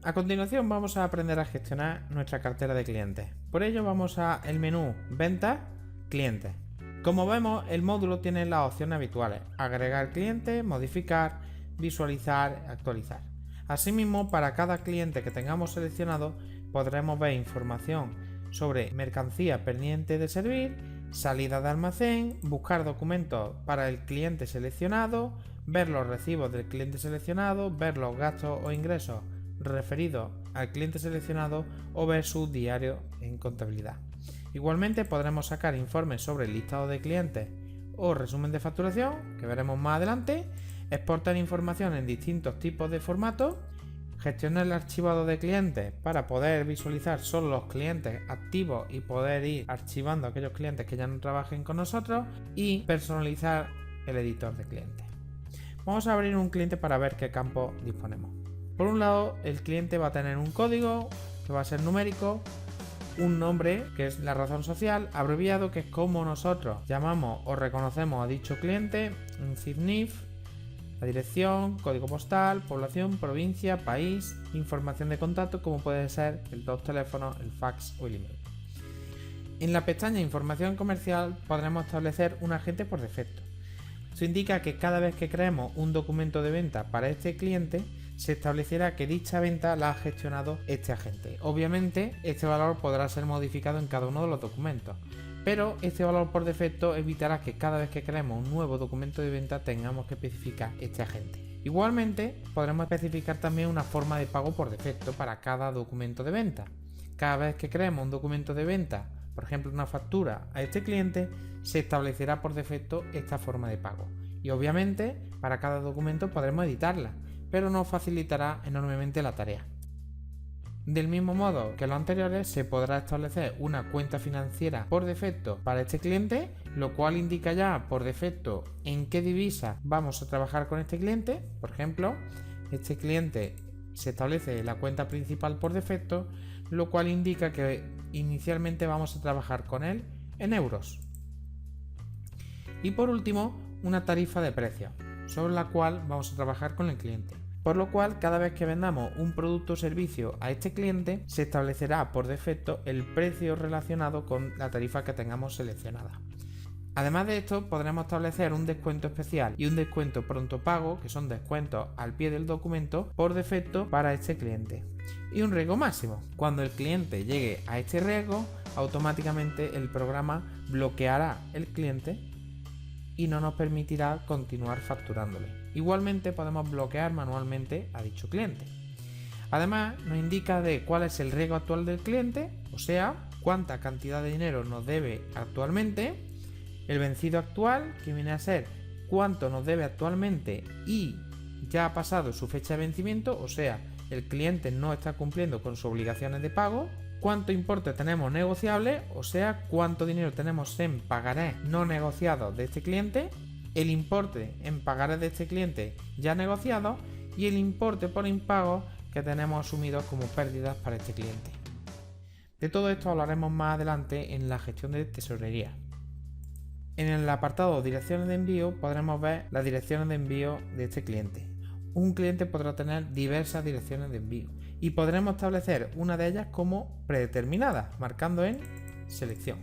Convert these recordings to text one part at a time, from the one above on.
A continuación vamos a aprender a gestionar nuestra cartera de clientes. Por ello vamos al menú Ventas, Clientes. Como vemos, el módulo tiene las opciones habituales: agregar clientes, modificar, visualizar, actualizar. Asimismo, para cada cliente que tengamos seleccionado podremos ver información sobre mercancía pendiente de servir, salida de almacén, buscar documentos para el cliente seleccionado, ver los recibos del cliente seleccionado, ver los gastos o ingresos referidos al cliente seleccionado o ver su diario en contabilidad. Igualmente podremos sacar informes sobre el listado de clientes o resumen de facturación, que veremos más adelante, exportar información en distintos tipos de formatos, gestionar el archivado de clientes para poder visualizar solo los clientes activos y poder ir archivando a aquellos clientes que ya no trabajen con nosotros, y personalizar el editor de clientes. Vamos a abrir un cliente para ver qué campos disponemos. Por un lado, el cliente va a tener un código que va a ser numérico, un nombre que es la razón social, abreviado, que es como nosotros llamamos o reconocemos a dicho cliente, un CIF-NIF, la dirección, código postal, población, provincia, país, información de contacto como puede ser el dos teléfonos, el fax o el email. En la pestaña Información comercial podremos establecer un agente por defecto. Esto indica que cada vez que creemos un documento de venta para este cliente, se establecerá que dicha venta la ha gestionado este agente. Obviamente, este valor podrá ser modificado en cada uno de los documentos, pero este valor por defecto evitará que cada vez que creemos un nuevo documento de venta tengamos que especificar este agente. Igualmente, podremos especificar también una forma de pago por defecto para cada documento de venta. Cada vez que creemos un documento de venta, por ejemplo una factura, a este cliente, se establecerá por defecto esta forma de pago. Y obviamente, para cada documento podremos editarla, pero nos facilitará enormemente la tarea. Del mismo modo que los anteriores, se podrá establecer una cuenta financiera por defecto para este cliente, lo cual indica ya por defecto en qué divisa vamos a trabajar con este cliente. Por ejemplo, este cliente se establece la cuenta principal por defecto, lo cual indica que inicialmente vamos a trabajar con él en euros. Y por último, una tarifa de precio, sobre la cual vamos a trabajar con el cliente. Por lo cual, cada vez que vendamos un producto o servicio a este cliente, se establecerá por defecto el precio relacionado con la tarifa que tengamos seleccionada. Además de esto, podremos establecer un descuento especial y un descuento pronto pago, que son descuentos al pie del documento, por defecto para este cliente. Y un riesgo máximo. Cuando el cliente llegue a este riesgo, automáticamente el programa bloqueará el cliente y no nos permitirá continuar facturándole. Igualmente podemos bloquear manualmente a dicho cliente. Además, nos indica de cuál es el riesgo actual del cliente, o sea, cuánta cantidad de dinero nos debe actualmente, el vencido actual, que viene a ser cuánto nos debe actualmente y ya ha pasado su fecha de vencimiento, o sea, el cliente no está cumpliendo con sus obligaciones de pago, cuánto importe tenemos negociable, o sea, cuánto dinero tenemos en pagarés no negociados de este cliente, el importe en pagarés de este cliente ya negociado y el importe por impago que tenemos asumidos como pérdidas para este cliente. De todo esto hablaremos más adelante en la gestión de tesorería. En el apartado Direcciones de envío podremos ver las direcciones de envío de este cliente. Un cliente podrá tener diversas direcciones de envío y podremos establecer una de ellas como predeterminada, marcando en Selección.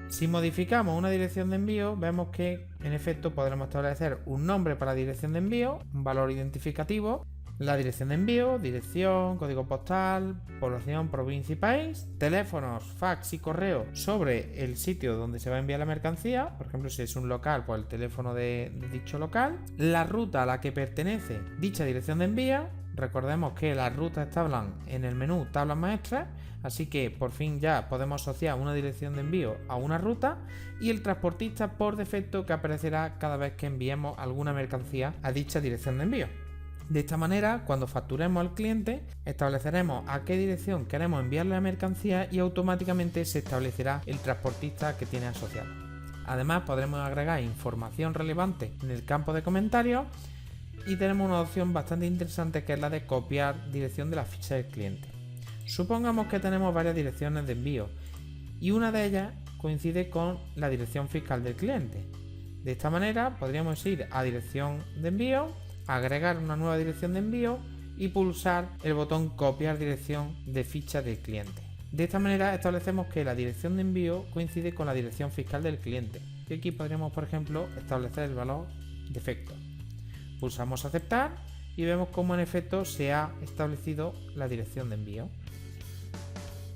Si modificamos una dirección de envío, vemos que en efecto podremos establecer un nombre para la dirección de envío, un valor identificativo, la dirección de envío, dirección, código postal, población, provincia y país, teléfonos, fax y correo sobre el sitio donde se va a enviar la mercancía, por ejemplo si es un local, pues el teléfono de dicho local, la ruta a la que pertenece dicha dirección de envío. Recordemos que las rutas estaban en el menú tablas maestras, así que por fin ya podemos asociar una dirección de envío a una ruta, y el transportista por defecto que aparecerá cada vez que enviemos alguna mercancía a dicha dirección de envío. De esta manera, cuando facturemos al cliente, estableceremos a qué dirección queremos enviarle la mercancía y automáticamente se establecerá el transportista que tiene asociado. Además, podremos agregar información relevante en el campo de comentarios y tenemos una opción bastante interesante, que es la de copiar dirección de la ficha del cliente. Supongamos que tenemos varias direcciones de envío y una de ellas coincide con la dirección fiscal del cliente. De esta manera podríamos ir a dirección de envío, agregar una nueva dirección de envío y pulsar el botón copiar dirección de ficha del cliente. De esta manera establecemos que la dirección de envío coincide con la dirección fiscal del cliente y aquí podríamos, por ejemplo, establecer el valor defecto. Pulsamos aceptar y vemos cómo en efecto se ha establecido la dirección de envío.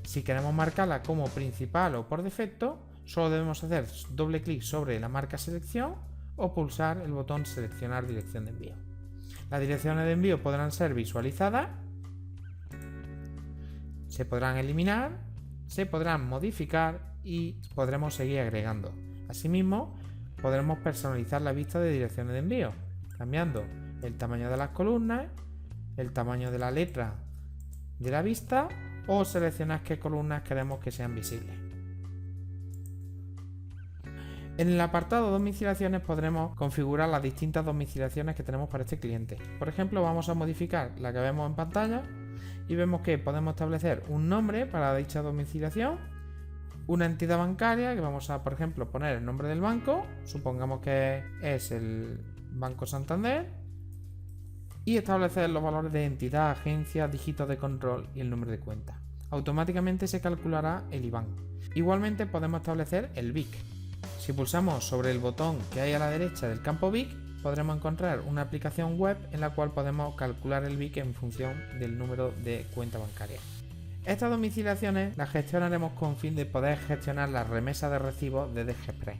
Si queremos marcarla como principal o por defecto, solo debemos hacer doble clic sobre la marca selección o pulsar el botón seleccionar dirección de envío. Las direcciones de envío podrán ser visualizadas, se podrán eliminar, se podrán modificar y podremos seguir agregando. Asimismo, podremos personalizar la vista de direcciones de envío, cambiando el tamaño de las columnas, el tamaño de la letra de la vista o seleccionar qué columnas queremos que sean visibles. En el apartado domiciliaciones podremos configurar las distintas domiciliaciones que tenemos para este cliente. Por ejemplo, vamos a modificar la que vemos en pantalla y vemos que podemos establecer un nombre para dicha domiciliación, una entidad bancaria, que vamos a, por ejemplo, poner el nombre del banco, supongamos que es el Banco Santander, y establecer los valores de entidad, agencia, dígitos de control y el número de cuenta. Automáticamente se calculará el IBAN. Igualmente podemos establecer el BIC. Si pulsamos sobre el botón que hay a la derecha del campo BIC, podremos encontrar una aplicación web en la cual podemos calcular el BIC en función del número de cuenta bancaria. Estas domiciliaciones las gestionaremos con fin de poder gestionar la remesa de recibos de DG Express,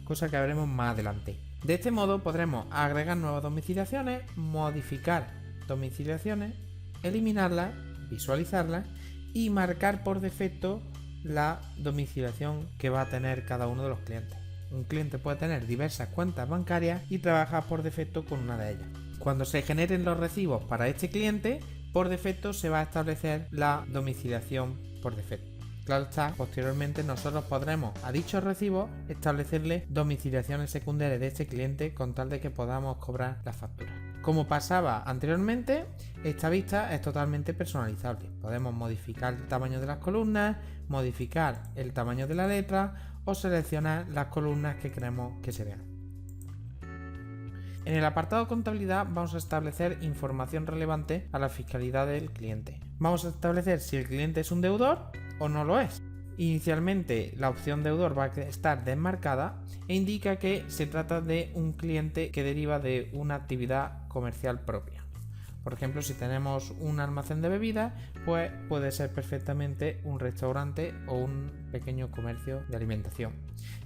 cosa que veremos más adelante. De este modo podremos agregar nuevas domiciliaciones, modificar domiciliaciones, eliminarlas, visualizarlas y marcar por defecto la domiciliación que va a tener cada uno de los clientes. Un cliente puede tener diversas cuentas bancarias y trabajar por defecto con una de ellas. Cuando se generen los recibos para este cliente, por defecto se va a establecer la domiciliación por defecto. Claro está, posteriormente nosotros podremos a dichos recibos establecerle domiciliaciones secundarias de este cliente con tal de que podamos cobrar la factura. Como pasaba anteriormente, esta vista es totalmente personalizable. Podemos modificar el tamaño de las columnas, modificar el tamaño de la letra o seleccionar las columnas que queremos que se vean. En el apartado contabilidad vamos a establecer información relevante a la fiscalidad del cliente. Vamos a establecer si el cliente es un deudor o no lo es. Inicialmente la opción deudor va a estar desmarcada e indica que se trata de un cliente que deriva de una actividad comercial propia. Por ejemplo, si tenemos un almacén de bebidas, pues puede ser perfectamente un restaurante o un pequeño comercio de alimentación.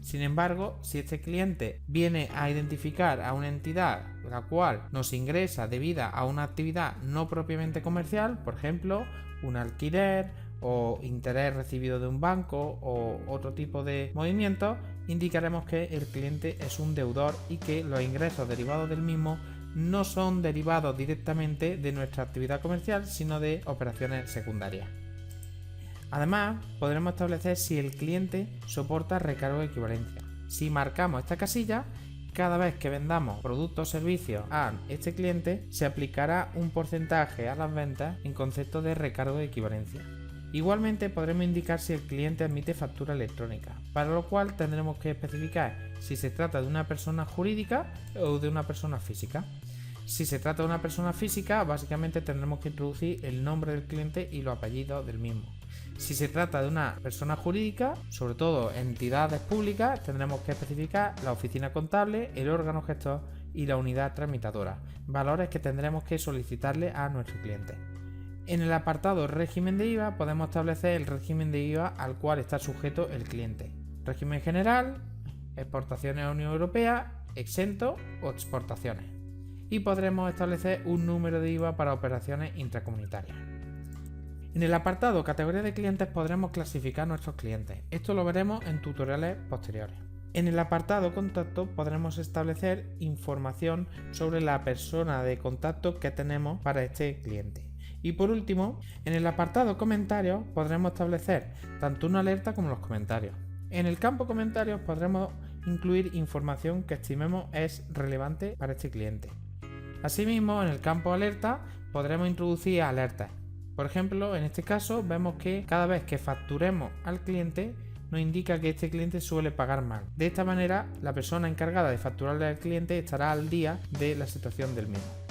Sin embargo, si este cliente viene a identificar a una entidad la cual nos ingresa debido a una actividad no propiamente comercial, por ejemplo, un alquiler o interés recibido de un banco o otro tipo de movimientos, indicaremos que el cliente es un deudor y que los ingresos derivados del mismo no son derivados directamente de nuestra actividad comercial, sino de operaciones secundarias. Además, podremos establecer si el cliente soporta recargo de equivalencia. Si marcamos esta casilla, cada vez que vendamos productos o servicios a este cliente, se aplicará un porcentaje a las ventas en concepto de recargo de equivalencia. Igualmente podremos indicar si el cliente admite factura electrónica, para lo cual tendremos que especificar si se trata de una persona jurídica o de una persona física. Si se trata de una persona física, básicamente tendremos que introducir el nombre del cliente y los apellidos del mismo. Si se trata de una persona jurídica, sobre todo entidades públicas, tendremos que especificar la oficina contable, el órgano gestor y la unidad tramitadora, valores que tendremos que solicitarle a nuestro cliente. En el apartado régimen de IVA podemos establecer el régimen de IVA al cual está sujeto el cliente. Régimen general, exportaciones a Unión Europea, exento o exportaciones. Y podremos establecer un número de IVA para operaciones intracomunitarias. En el apartado categoría de clientes podremos clasificar nuestros clientes. Esto lo veremos en tutoriales posteriores. En el apartado contacto podremos establecer información sobre la persona de contacto que tenemos para este cliente. Y por último, en el apartado comentarios podremos establecer tanto una alerta como los comentarios. En el campo comentarios podremos incluir información que estimemos es relevante para este cliente. Asimismo, en el campo alerta podremos introducir alertas. Por ejemplo, en este caso vemos que cada vez que facturemos al cliente nos indica que este cliente suele pagar mal. De esta manera, la persona encargada de facturarle al cliente estará al día de la situación del mismo.